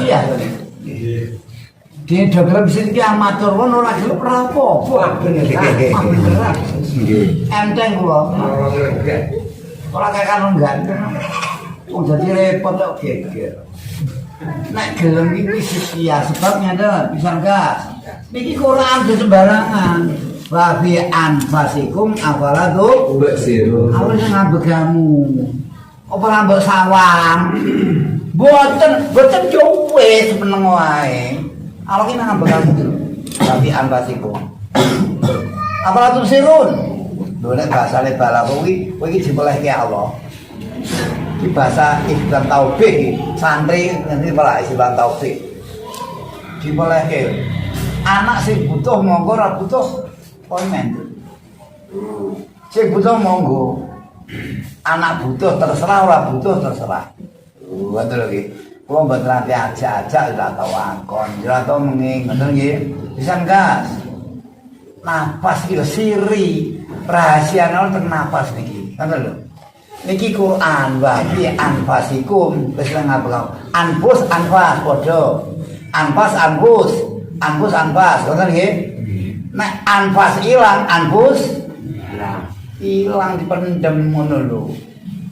ya. Dia dalam sini amatur pun orang gelap apa-apa. Beneran. Enteng kula. Ora kayak kan enggak. Wong dadi repot kok geger. Nek gelem iki ya sebabnya ada bisa gas. Niki Quran sembarangan. Wa fi anfasikum afalatu basiru. Awak sing ngabegamu. Apa rambut sawang? Boten yo wis meneng wae. Awak iki ngabegamu. Wa fi anfasikum. Afalatu sirun. Lho nek bahasane balaghah kuwi dipelehke Allah. Di bahasa Ibn Taufik santri nanti malah Ibn Taufik dipelehke anak sing butuh monggo ora butuh komen sing butuh monggo anak butuh terserah ora butuh terserah ngoten lho iki kula mboten nanti ajak-ajak ora tau akon ora tau menging ngoten nggih pisan gas napas iki siri rahasiane wonten napas niki ngoten lho. Niki Quran wa fi anfasikum wis ngapal anfus anfas padha anfas anfas ngoten nggih nek anfas ilang anfus ilang dipendem ngono lho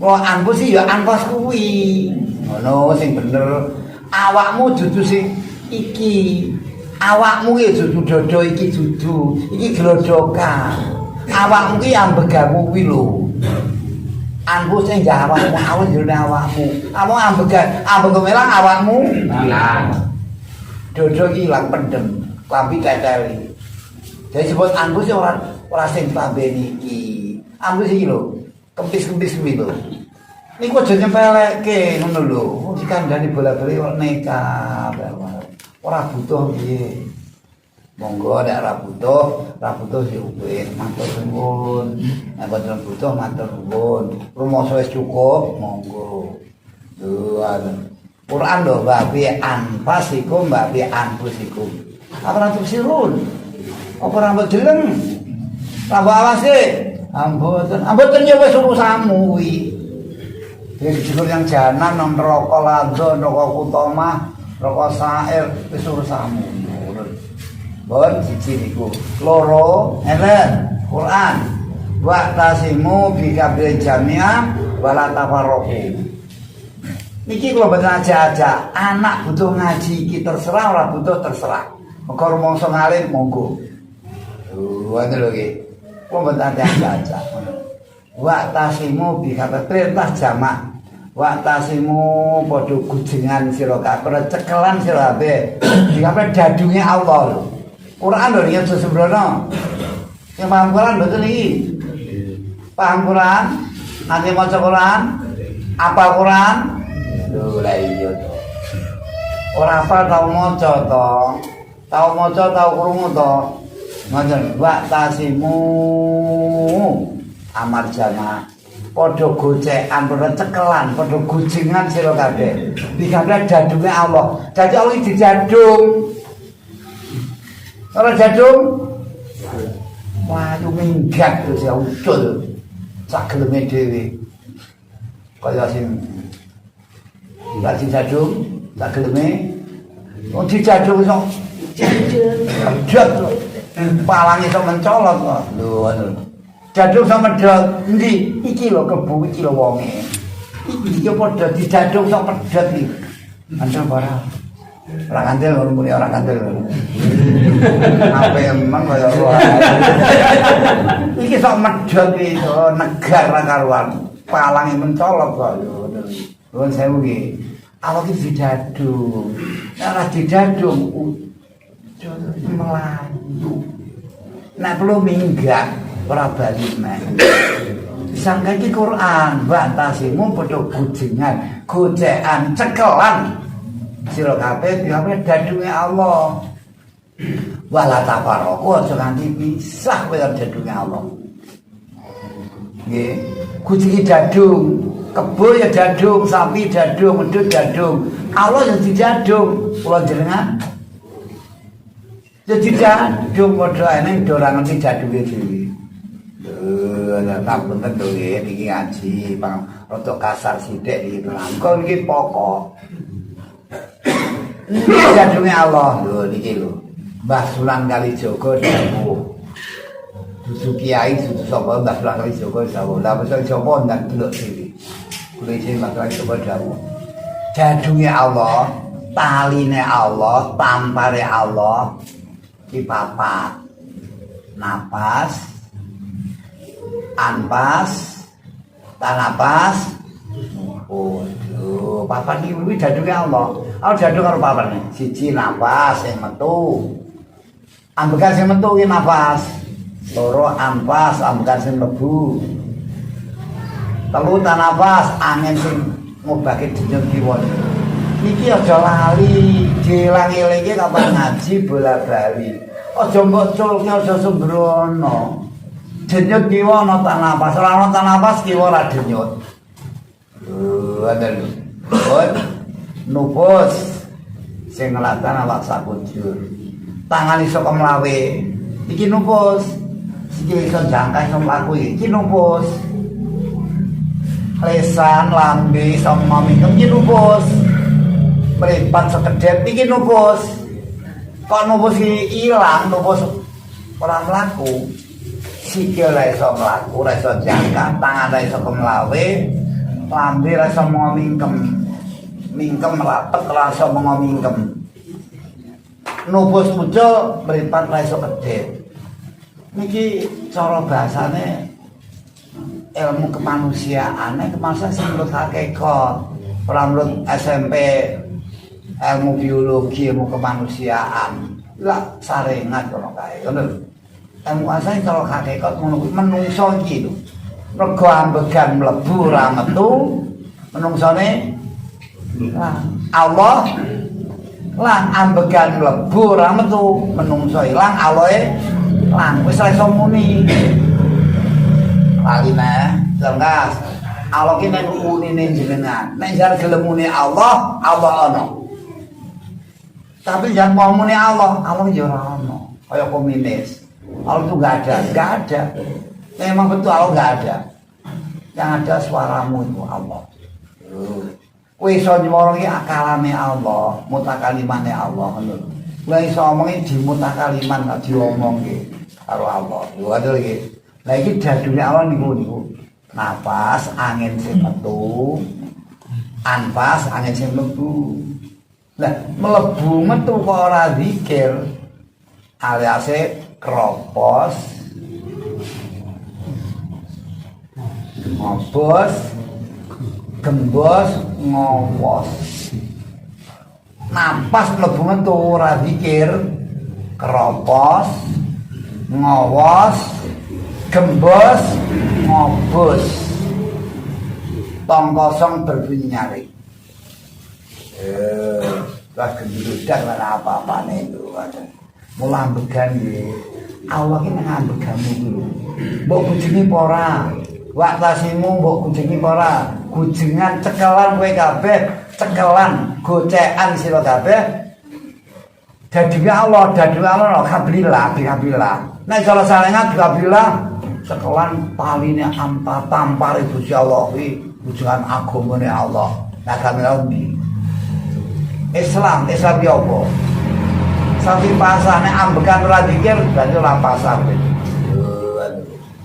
kok anfus ya anfas kuwi ngono sing bener awakmu dudu sing iki awakmu ya dudu dodo iki dudu iki glodokan awakmu ki ambegamu kuwi lho Anfus sing jawabmu awak jero awakmu. Kamu ambek melang awakmu ilang. Dodo iki ilang pendem, klambi teteli. Jadi sebut anfus ora sing tambeni iki. Anfus iki lho, kempis-kempis kuwi lho. Niku aja nyepeleke ngono lho. Wong dikandani bola-bali kok nekat. Ora butuh piye. Monggo nek ora butuh ya wis matur nuwun. Nek boten butuh matur nuwun. Rumoso wis cukup, monggo. Quran lho wa bi anfasikum wa bi anfusikum. Apa nang sirun? Apa ora deleng? Tambah awase. Amboten ya wis urusanmu kuwi. Dhewe yang janan nang neraka lado, neraka utama, neraka sair wis urusanmu. Bon siji niku loro enten Quran wa tasimu bi kabil jami'a wala tafarraqu niki kula boten aja-aja anak butuh ngaji iki terserah ora butuh terserah mengko rumangsa ngalim monggo ngoten lho iki kula boten aja-aja wa tasimu bi kabil perintah jamak wa tasimu padha gujengan sira kabeh cekelan sira kabeh di kabeh dadunge Allah lho Quran lho riyen sembrono. Sing paham Quran mboten iki. Paham Quran? Nanti maca Quran? Apa Quran? Lho la iya to. Ora apa tau maca to. Tau maca tau krungu to. Ngoten, wa tasimu amar jamaah. Padha gocekan, padha cekelan, padha gujengan sira kabeh. Dikabeh dadunge Allah. Dadi Allah dijadung. Ora jadung. Wah, lu minggat terus ya ucul. Sageleme dhewe. Kaya sing lagi jadung, sageleme. Wong dijadung iso jedot. Palange iso mencolot kok. Lho anu. Jadung iso medhot. Endi? Iki lho kebu iki lho wonge. Iki padha dijadung iso medhot iki. Andel barang. Orang kandel muni orang kandel. Apa emang kaya iki sok medhot iki negar ra karuan. Palange mencolot kok yo. Nuwun sewu iki. Awak iki didadung. Nek didadung melayu. Nek perlu minggat ora bali meneh. Disangka iki Quran, batasimu padha gujengan, gocekan, cekelan. Sira kabeh diape dadunge Allah. Wala tafarraqu aja nganti pisah kowe dadunge Allah. Nggih, kucing dadung, kebo ya dadung, sapi dadung, wedhus dadung. Allah yang didadung, kula jenengan. Jadi dadung padha eneng ora ngerti dadunge dhewe. Lha tak bener to iki ngaji, Bang. Rada kasar sithik iki. Engko iki pokok. jadunge Allah lho niki lho. Mbah Sunan Kalijaga dawuh. Dudu kiai dudu sapa Mbah Sunan Kalijaga dawuh. Lah wis sapa ndak delok dhewe. Kula iki Mbah Kalijaga dawuh. Jadunge Allah, taline Allah, tampare Allah iki papat. Napas, anpas, tanapas. Waduh, papat iki kuwi jadunge Allah. Allah jadung karo papat. Siji napas sing metu. Ambekan sing metu iki napas. Loro anpas, ambekan sing mlebu. Telu tanapas, angin sing ngobake denyut kiwa. Iki aja lali, dielang-elinge kapan ngaji bola-bali. Aja mbok culke aja sembrono. Denyut kiwa ana tanapas, ora ana tanapas kiwa ora denyut. Ada lho. Nupus sing nglatan awak sakujur. Tangan iso kemlawe. Iki nupus. Iki iso jangkai iso mlaku iki nupus. Lesan lambe iso mamingkem iki nupus. Mripat sekedhep iki nupus. Kok nupus iki ilang, nupus ora mlaku. Sikil ra iso mlaku, ora iso jangka, tangan ra iso kemlawe. Lambe rasa mingkem rapet rasa mingkem nubus muncul meripat rasa kedep niki cara bahasane ilmu kemanusiaan menurut hakikat ora menurut SMP ilmu biologi ilmu kemanusiaan lah sarengan kono kae ngono ilmu asal cara hakikat menungso iki lho rego ambegan mlebu ora metu menungsane Allah lan ambegan mlebu ora metu menungso ilang Allahe lan wis ora iso muni laline jengkas Allah ki nek munine jenengan nek jar gelem muni Allah ana tapi jangan mau muni Allah ya ora ono kaya komunis Allah itu enggak ada memang betul Allah enggak ada. Yang ada suaramu itu Allah. Kowe iso nyuwara iki akalane Allah, mutakalimane Allah ngono. Lah iso omongi di mutakaliman kok diomongke karo Allah. Lho ada iki. Lah iki jadune Allah niku. Napas angin sing metu, anpas angin sing mlebu. Lah mlebu metu kok ora zikir alias kropos ngobos, gembos, ngowos. Napas mlebu metu ora zikir, keropos, ngowos, gembos, ngobos. Tong kosong berbunyi nyaring. Lah gendrudak lan apa-apane itu ada. Mulambegan iki. Allah ki ngambegamu kuwi. Mbok bujine apa ora? Waktasimu mbok kunjungi para gujengan cekelan kowe kabeh cekelan gocekan sira kabeh dadine Allah alhamdulillah nek cara sarengan alhamdulillah cekelan paline tampare Gusti Allah kuwi gujengan agamane Allah nek kamene Islam ki apa sampai pasane ambekan ora dikir berarti ora pasar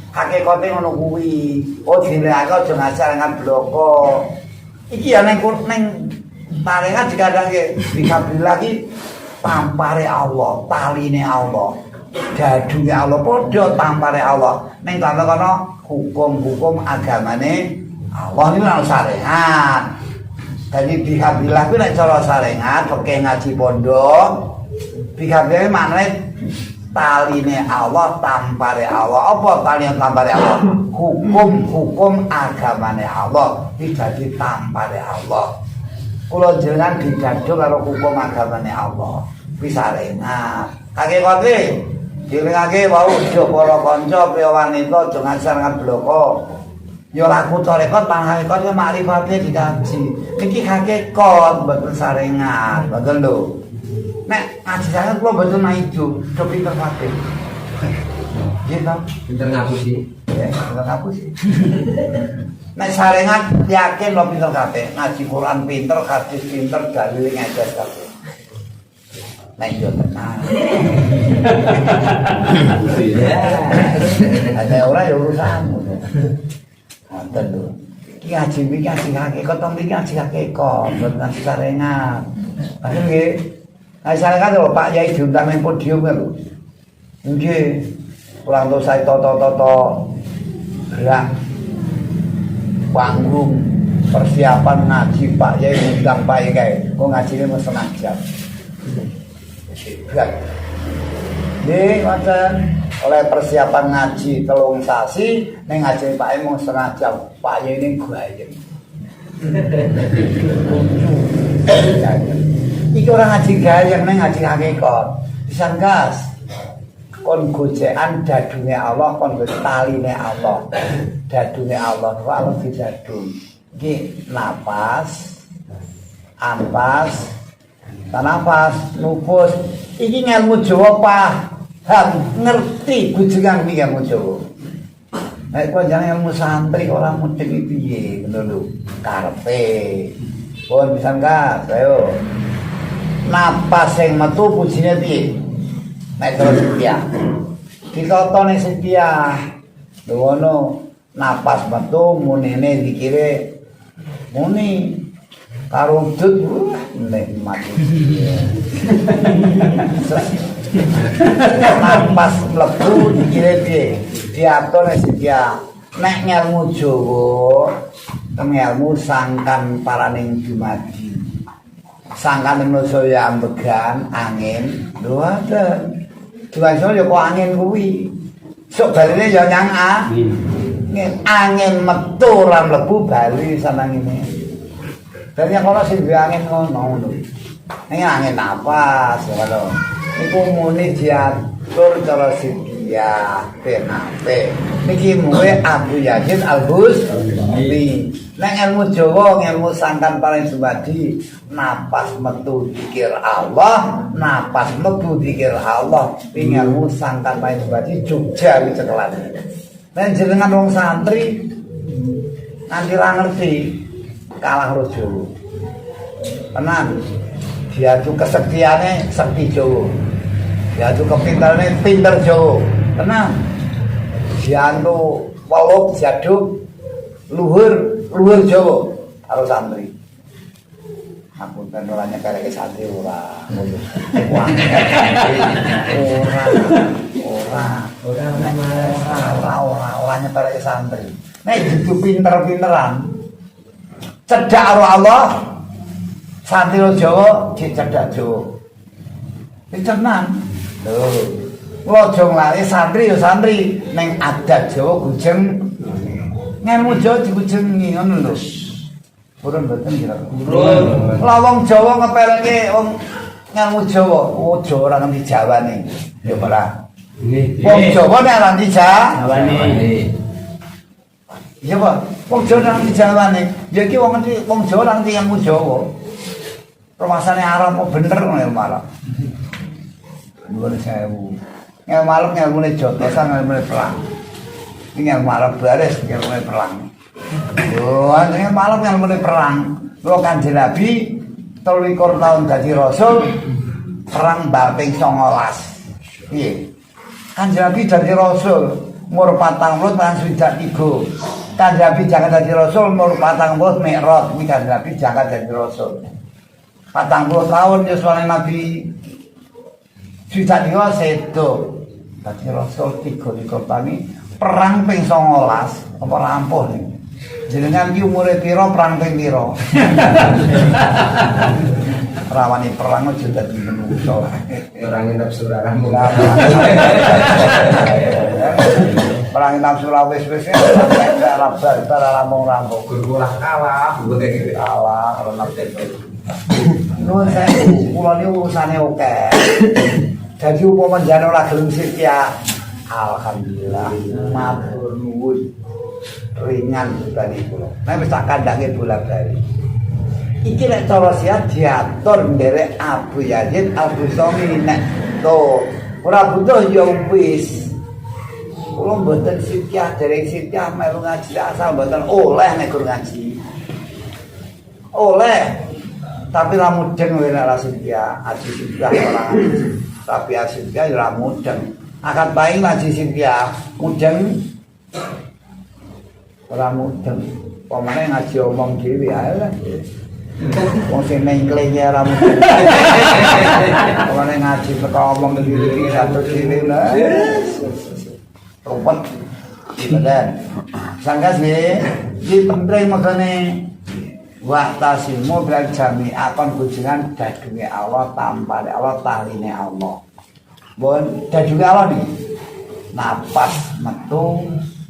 hakikate ngono kuwi. Oh dinekake aja ngasarengan bloko. Iki ya ning tarengan dikandangke dikabillah iki tampare Allah, taline Allah. Jadunge Allah padha tampare Allah. Ning tanda kono hukum-hukum agamane Allah niku ora sarengan. Dadi dikabillah kuwi nek cara sarengan pokoke ngaji pondok. Dikabillah maknane taline Allah tampare Allah apa taline tampare Allah hukum agamane Allah dadi tampare Allah kula jenengan digadho karo hukum agamane Allah bisa rengat kakek dilengake wau aja para kanca priya wanita aja ngasarengan bloko ya laku tarekat panghakikat ya makrifate dikaji iki hakikat mboten sarengan mboten lho. Nek ngaji saya kula mboten maido, do pinter kabeh. Nggih ta? Pinter ngapusi. Ya, pinter ngapusi. Nek sarengan yakin lo pinter kabeh, ngaji Quran pinter, hadis pinter, dalil ngeces kabeh. nek yo tenan. Ada ora yo urusan. Ngoten lho. Iki ngaji iki ngaji hakikat iki ngaji hakikat, mboten ngaji sarengan. Ayo nggih. Ngaji sarengan lho Pak Yai diundang ning podium lho. Nggih. Kurang tuh saya toto gerak panggung persiapan ngaji Pak Yai undang Pak Yai kae. Kok ngajine mung setengah jam. Berat. Nggih, ngoten. Oleh persiapan ngaji 3 sasi, ning ngaji Pak Yai mung setengah jam. Pak Yai ini gayeng. Iki orang ngaji gayeng ning ngaji hakikat. Pisan gas. Kon gojekan dadune Allah, kon taline Allah. Dadune Allah, kok Allah didadung. Iki napas, ampas, tanafas, nufus. Iki ngelmu Jawa paham, ngerti gujengan iki ngelmu Jawa. Nek kok jangan ilmu santri ora mudeng piye ngono lho. Karepe. Pun pisan Kak, ayo. Napas sing metu pujine piye? Nek terus setia. Ditoto ning setia. Lho ngono, napas metu munine dikire muni karo dut nikmat. Napas mlebu dikire piye? Diatur nek setia. Nek ngelmu Jawa, ngelmu sangkan paraning dumadi. Sangkan manusia ambegan angin, lho ada. Diwaso ya kok angin kuwi. Sok baline ya nyang angin metu ora mlebu bali sanang ini. Dari yang kalau sing angin ngono lho. Ning angin napas ngono. Iku muni diatur cara sedia penape. Niki muwe Abu Yazid Al-Bustami. Nek ilmu Jawa, ilmu sangkan paling sumadi, napas metu dikir Allah, napas metu dikir Allah. Ilmu sangkan paling sumadi Jogja iki cekelan. Nek jenengan wong santri nanti ra ngerti kalah karo Jawa. Tenan. Diadu kesektiane sekti Jawa. Diadu kepintarane pinter Jawa. Tenang. Diantu welut jaduk luhur Jawa karo santri. Aku kan ora nyekereke santri ora. Ora nyekereke santri. Nek itu pinter-pinteran cedhak karo Allah. Santri Jawa dicedhak Jawa. Iki tenan. Lho, kula aja nglari santri ya santri ning adat Jawa gujeng. Ngelmu Jawa digujengi ngono lho. Purun mboten kira. Purun. Lah wong Jawa ngepelke wong ngelmu Jawa, oh Jawa ora ngerti Jawane. Ya ora. Nggih. Wong Jawa nek ora ngerti Jawane. Iya, Pak. Wong Jawa ora ngerti Jawane. Ya iki wong Jawa ora ngerti ngelmu Jawa. Permasane Arab kok bener ngono ya malah. Nuwun sewu. Ngel malam ngelmune jotosan ngelmune perang. Ini ngelmu Arab baris ngelmune perang. Yo, ngel malam ngelmune perang. Lho Kanjeng Nabi 23 tahun dadi rasul perang ping 19. Piye? Kanjeng Nabi dadi rasul umur 40 tahun swidak 3. Kanjeng Nabi jangan dadi rasul umur 40 Mi'raj. Kuwi Kanjeng Nabi jangan dadi rasul. 40 tahun ya soalnya Nabi sudah dia sedo tadi Rasul 3 tangi perang ping 19 apa rampuh nih jenengan ki umure pira perang ping pira rawani perang aja dadi menungso perang nafsu ramu perang nafsu wis ora bar rampung gurgulah kalah karo nafsu. Nuwun sewu, kula niku urusane akeh. Dadi upama jenengan ora gelem setia, alhamdulillah matur nuwun. Ringan bali kula. Nek wis tak kandhange bolak-balik. Iki nek cara siat diatur nderek Abu Yazid Al-Bustami nek to ora butuh ya wis. Kula mboten setia dereng setia melu ngaji asal mboten oleh nek gur ngaji. Oleh Tapi ra mudeng kowe nek ra Sintia, Aji Sintia ora. Tapi Aji Sintia ya ra mudeng. Akad paing Aji Sintia mudeng ora mudeng. Pemane ngaji omong dhewe ae lah. Wong sing nengkling ya ora mudeng. Pemane ngaji teko omong dhewe satu dhewe lah. Rumpet. Bener. Sangkas nggih, iki penting makane waktasimu bil jami akan kunjungan daduke Allah tanpa Allah taline Allah. Bon daduke Allah nih. Napas metu,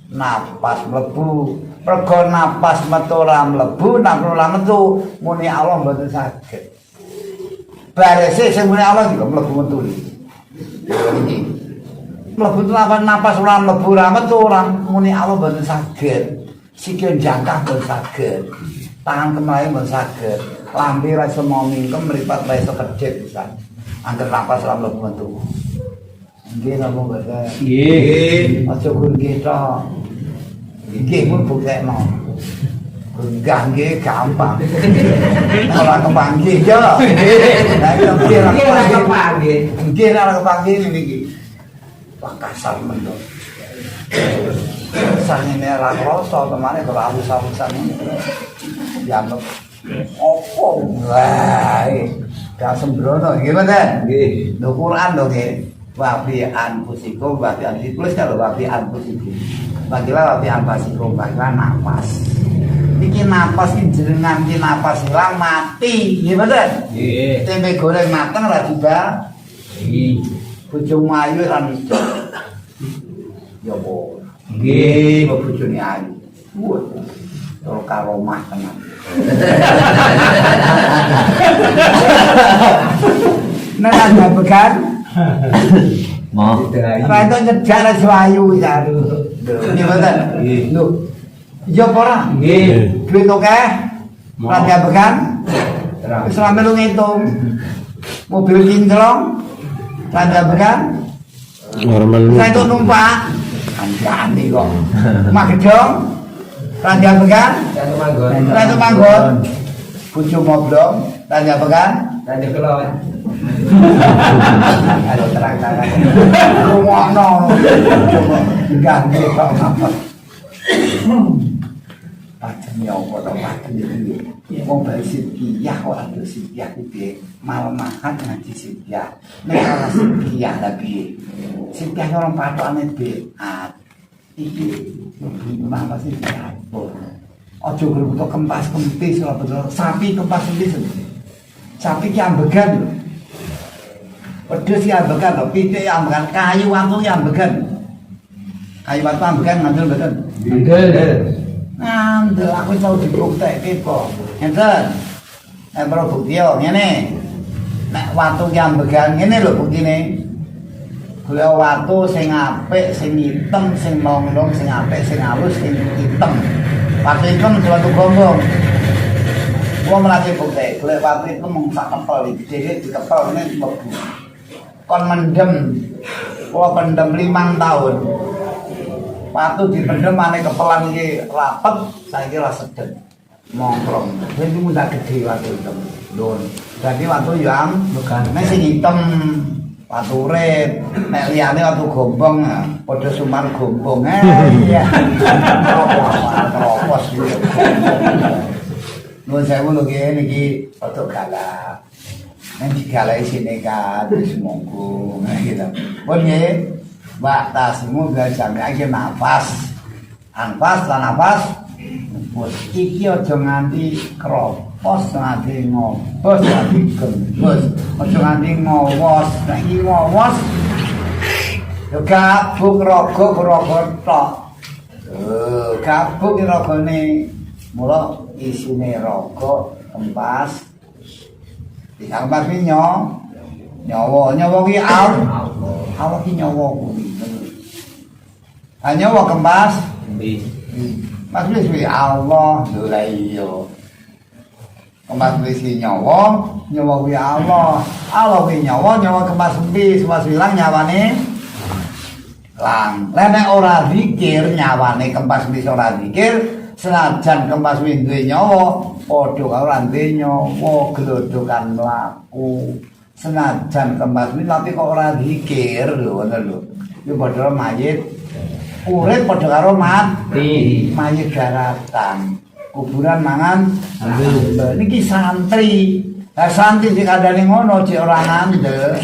napas mlebu. Mergo napas metu ora mlebu, napas ora metu, muni Allah mboten saged. Barese sing muni Allah iki mlebu metu iki. Mlebu napas ora mlebu ora metu ora muni Allah mboten saged. Sikil jangkah mboten saged. Tangan kemai mboten saged. Lambe ra iso mingkem, mripat ra iso kedhit pisan. Angger napas ora mlebu metu. Nggih napa mboten? Nggih. Aja nggih to. Nggih mun buktekno. Enggak nggih gampang. Ora kepanggih yo. Lah nggih ora kepanggih. Nggih ora kepanggih niki. Wah kasar mendok. Sangene ra krasa temane karo alus-alusan ini. Dianggap opo wae. Gak sembrono nggih mboten? Nggih. Lho Quran lho nggih. Wa fi anfusikum wa fi anfusikum kalau wa fi anfusikum. Bagilah wa fi anfusikum bagilah nafas. Iki nafas iki jenengan iki nafas ilang mati, nggih mboten? Nggih. Tempe goreng mateng ra tiba. Nggih. Bojomu ayu ra nico. Ya apa? Nggih, bojone ayu. Wah. Terus karomah tenan. Nek ana bekan mau. Ra itu nyedhak ra ayu ya. Nggih mboten? Nggih. Lho. Ya apa ora? Nggih. Duit akeh. Ra bekan. Wis ra melu ngitung. Mobil kinclong. Ra bekan. Normal. Saya itu numpak, kancane kok. Magedong, Raja Bekan, Raja Manggon, Bucu Moblong, Raja Bekan, Raja Kelon. Aduh terang-terang. Rumono, ganti kok apa? Padahal kok padahal wong bae Sintia ora do Sintia iki malemahan ngaji Sintia. Nek ora Sintia ta piye? Sintia ora patokane be. Iki mama Sintia. Aja grup kempas kempis ora bener. Sapi kempas kempis. Sapi ki ambegan lho. Wedhus ki ambegan lho, pitik ambegan, kayu watu ki ambegan. Kayu watu ambegan ngandel mboten? Ngandel. Ngandel aku tau dibuktekke kok. Ngeten. Nek pro bukti yo ngene. Nek watu ki ambegan ngene lho buktine. Golek watu sing apik, sing item, sing longlong, sing apik, sing halus, sing item. Watu item watu gombong. Wong mrene bukti, golek watu item mung sak kepel iki, dhewe dikepel ngene mlebu. Kon mendem. Kula pendem 5 tahun. Waktu dipendem ane kepelan iki rapet, saiki ra sedeng. Mongkrong. Dadi mudah gede waktu itu. Lho, dadi waktu yang nek sing hitam watu urip, nek liyane watu gombong, padha sumar gombong. Iya. Teropos iki. Nuwun sewu lho niki foto galak. Nek digalaki sine kan wis monggo gitu. Pun nggih, Mbak tasmu belajar iki nafas. Anfas lan nafas. Wis iki aja nganti kropos, nganti ngopos, nganti gembus, aja nganti ngowos. Nek iki ngowos yo gabuk raga tok. Gabuk ragane mula isine raga kempas. Yang pasti nyawa ki Allah ki nyawa kuwi. Nyawa kempas. Maksudnya kuwi Allah lho iya. Kempas kuwi nyawa kuwi Allah. Allah kuwi nyawa kempas kuwi ilang nyawane lang. Lah nek ora zikir nyawane kempas kuwi ora zikir, senajan kempas duwe nyawa padha karo duwe nyawa glodhokan mlaku senajan kempas tapi kok ora zikir lho ngono lho iki padha mayit urip padha karo mati mayit daratan kuburan mangan niki santri santri sing kandhane ngono cek ora ngandel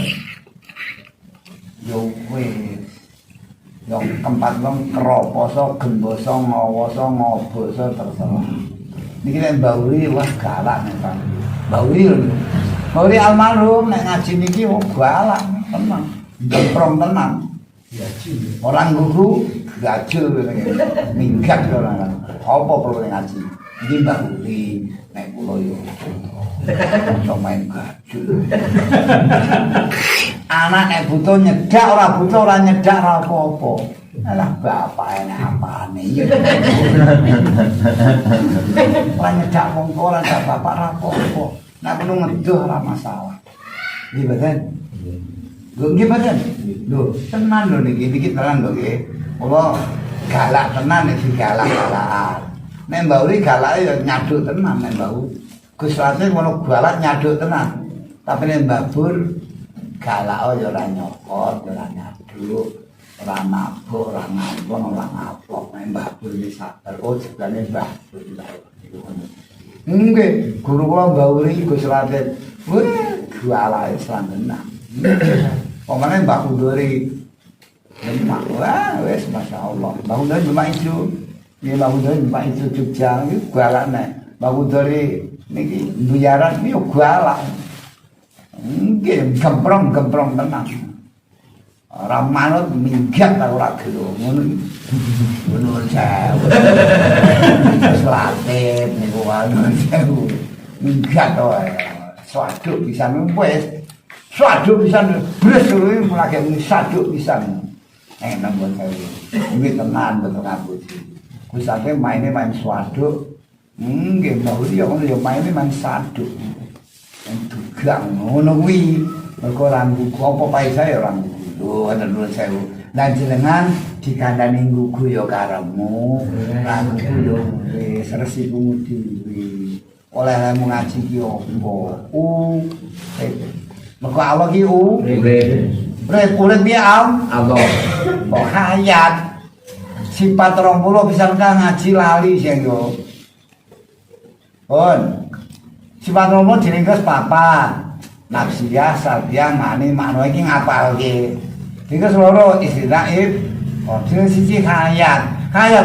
yo wis yang tempat wong keroposo, gemboso, ngawoso, ngoboso terserah. Niki nek Bauri wah galak nek Pak. Bauri almarhum nek ngaji niki wong galak tenang. Gemprong tenang. Orang guru gajul minggat ora. Apa perlu ngaji? Iki Bauri nek kula yo. Main gajul. Anak nek butuh nyedak ora butuh ora nyedak ora apa-apa. Alah bapak enak apane. Ora nyedak mongko ora nyedak bapak ora apa-apa. Nek perlu ngeduh ora masalah. Nggih mboten? Nggih mboten? Lho, tenan lho niki tenan lho nggih. Kula galak tenan nek galak-galakan. Nek Mbak Uri galake ya nyaduk tenan nek Mbak Uri. Gus Latif ngono galak nyaduk tenan. Tapi nek Mbak Bur galak ya ora nyokot, ora nyaduk, ora nabuk, ora ngambung, ora ngapok. Nek Mbah Bur wis sadar, oh jebane Mbah Bur iku. Nggih, guru kula Mbah Uri Gus Latif. Wah, galake slandenan. Pemane Mbah Kunduri Demak, wah wis masyaallah. Mbah Kunduri Demak ijo. Nggih Mbah Kunduri Demak ijo Jogja iki galakne. Mbah Kunduri niki Buyaran iki galak. Nggih, gemprong tenang. Ora manut minggat ta ora gelo ngono. Ngono sewu. Slatet niku anu sewu. Minggat wae. Swaduk pisan wis. Swaduk pisan bres kuwi mulake saduk pisan. Enak mbon sewu. Nggih tenan betul ngapusi. Kusate main swaduk. Nggih, mau dia ngono ya maine main saduk. Dugang ngono kuwi mergo ranggu apa pae saya ranggu lho ana nuwun sewu lan jenengan dikandani nggugu ya karemu ranggu yo wis resiku dhewe oleh ilmu ngaji ki opo mergo Allah ki urip piye Allah kok hayat sifat 20 pisan ka ngaji lali sing yo sifat nomor diringkes papat nafsiyah, sardiah, mani, makna iki ngapalke diringkes loro istirahat dina siji hayat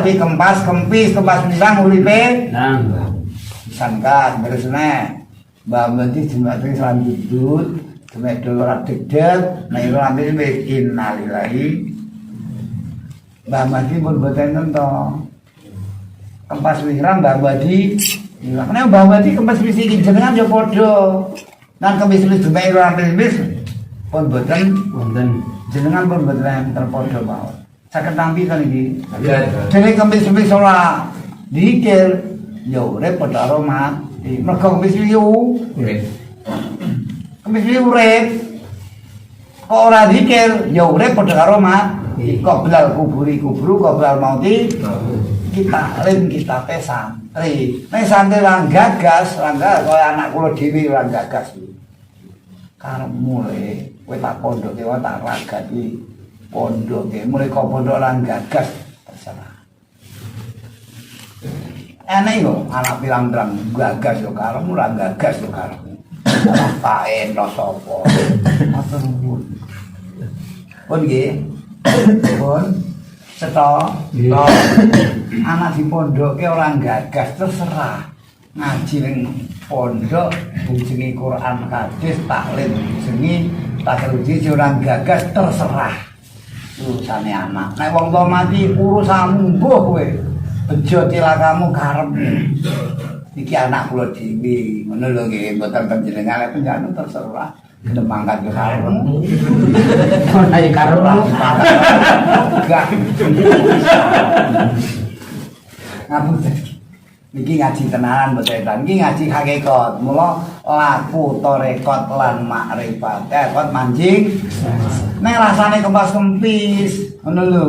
di kempas misang uripe sangkat beresne mbak nanti jembatan selanjutnya demek dulu deg-deg nek nanti wis innalillahi mbak mati pun boten ento kempas wirang mbak Badi nek mbak Badi kempas iki jenengan yo padha nang kemis demek ora kemis pun boten jenengan pun boten terpadha mawon saged tampi kan iki dene kemis ora dikir yo urip padha karo mati mergo kemis kemis urip kok ora dikir yo urip padha karo mati kok belal kuburu kok belal mauti kita santri nek santri lan gagas kaya anak kula dhewe lan gagas karep mulai kowe tak pondoke wae tak ragati pondoke mulai kok pondok lan gagas terserah enek kok anak pirang-pirang gagas yo karepmu lan gagas yo karepmu tak ento sapa matur nuwun pun nggih pun Seto, anak di pondoke orang gagas terserah ngaji ning pondok bujengi Quran hadis taklim bujengi takriji orang gagas terserah urusane anak nek wong tuwa mati urusanmu mbuh kowe bejo tilakamu karep iki anak kula dhewe ngono lho nggih mboten panjenengan nek penjanu terserah gelem mangkat ke karepmu ayo karepmu gak ngapunten niki ngaji tenanan mboten iki ngaji hakikat mula laku tarekat lan makrifat takon manjing nek rasane kempas kempis ngono lho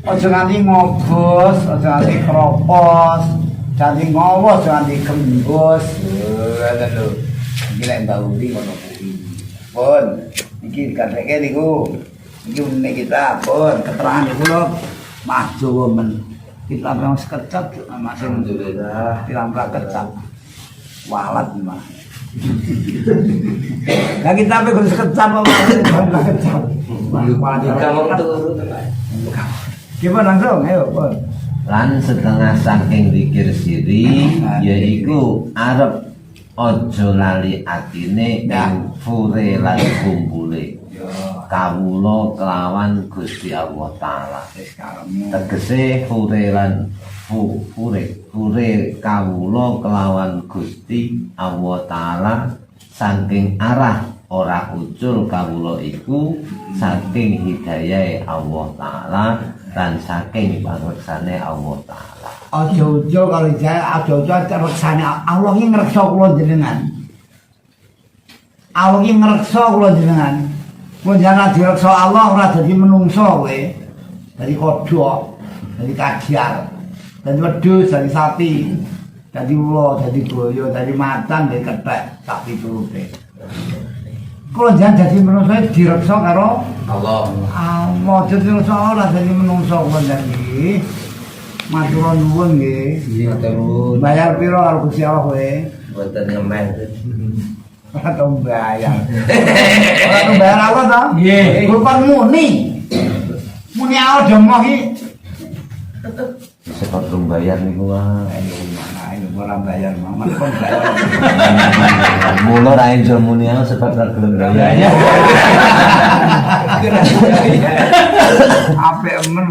Aja nganti ngobos, aja nganti kropos, nganti ngowos, aja nganti gembos. Ngono lho. Iki lek Mbak Uli ngono kuwi. Pun iki dikandheke niku. Iki meneh kita pun keterangan niku lho maju men. Kita memang sekecap masih alhamdulillah pirang-pirang kecap. Walat mah. Lah kita pe kudu sekecap apa kecap. Kamu turun. Gimana langsung ayo pun. Lan setengah saking zikir siri yaiku arep aja lali atine ing fure lan kumpule kawula kelawan Gusti Allah taala. Tegese fure lan fure kawula kelawan Gusti Allah taala saking arah ora ucul kawula iku saking hidayahe Allah taala dan saking pangreksane Allah taala. Aja ujo kalau saya aja reksane Allah ki ngreksa kula jenengan. Allah ki ngreksa kula jenengan. Mun jangan direksa Allah ora dadi menungso kowe. Dadi kodhok, dadi kajar, dadi wedhus, dadi sapi, dadi ula, dadi boyo, dadi macan, dadi kethek, tak piturute. Kula jangan dadi menungso direksa karo Allah. Allah dadi menungso ora dadi menungso kula nggih. Matur nuwun nggih. Iya terus. Bayar piro karo Gusti Allah kowe? Boten ngemen. Ora tau bayar. Ora tau bayar apa to? Nggih. Rupan muni. Muni awak demoh iki. Sepot rung bayar niku wae. Ayo mana ayo ora bayar mamat kon bayar. Mula ra enjol muni aku sepot ra gelem bayar. Apik men.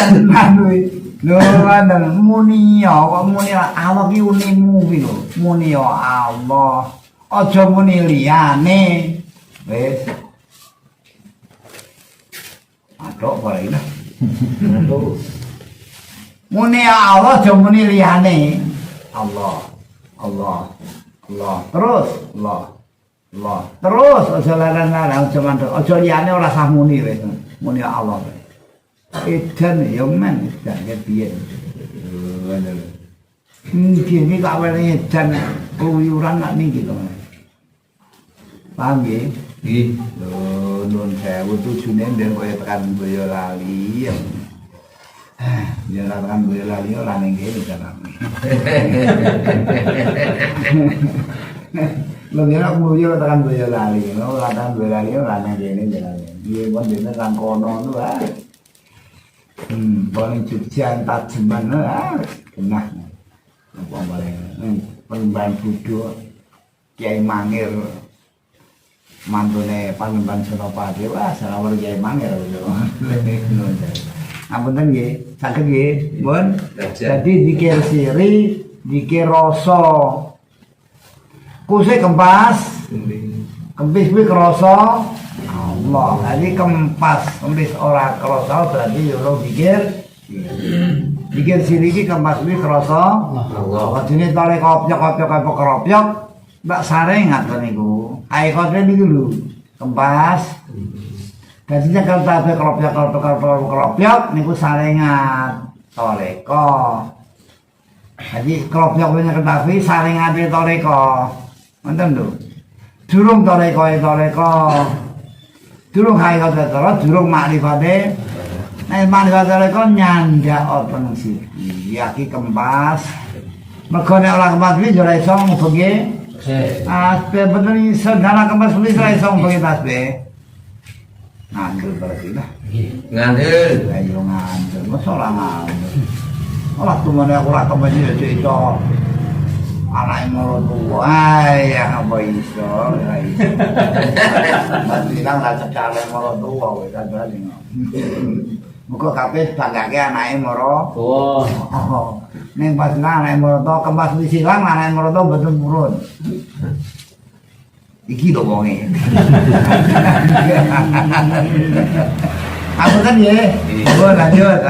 Tenan kuwi. Lho ana muni ya kok muni awak iki unimu kuwi lho. Muni ya Allah. Aja muni liyane. Wis. Atok bae lah. Muni ya Allah aja muni liyane. Allah. Allah. Allah. Terus Allah. Allah. Terus aja larang-larang aja mandek. Aja liyane ora sah muni wis. Muni ya Allah. Edan ya men edan ya piye. Mungkin iki gak wene edan keluyuran nak niki to. Paham nggih? Nggih. Lho nun sewu tujune ndek koyo tekan Boyolali. Ya ora tekan Boyolali ora ning kene jalan. Lho ya aku yo tekan Boyolali, ora tekan Boyolali ora ning kene jalan. Iya mon dene kan kono nu paling Jogja Tajeman genah. Apa paling Panembahan Budo Kiai Mangir mantune Panembahan Senopati wah sarawur Kiai Mangir lho. Apunten nggih, saged nggih, Mun. Dadi dikir siri, dikir rasa. Kuse kempas. Kempis kuwi krasa Allah. Jadi kempas, kempis ora krasa berarti yo ora pikir. Pikir sini iki kempas kuwi krasa Allah. Jenenge tole kopyok, mbak sareng ngaten niku. Ae kote niku lho, kempas. Dadi nek kabeh kropyok niku sarengan toleko. Jadi kropyok punya ketahui sarengane toleko. Ngoten lho. Durung toleko, durung hakikat durung makrifate. Nek makrifat toleko nyandak oten siji, iki kempas. Mergo nek ora kempas iki ora iso ngubengi. Asbe bener iso dana kempas iki ora iso ngubengi tasbe. Ngandel berarti lah. Ngandel. Ayo ngandel, mosok ora ngandel. Ora tumane aku ora temen iso. Anak moro tuwa ya apa iso ora iso. Mati nang ra cekale moro tuwa wis kadane. Muga kabeh banggake anake moro tuwa. Ning pas nang anake moro tuwa kempas silang anake moro tuwa mboten purun. Iki lho wonge. Aku kan ya. Oh lanjut.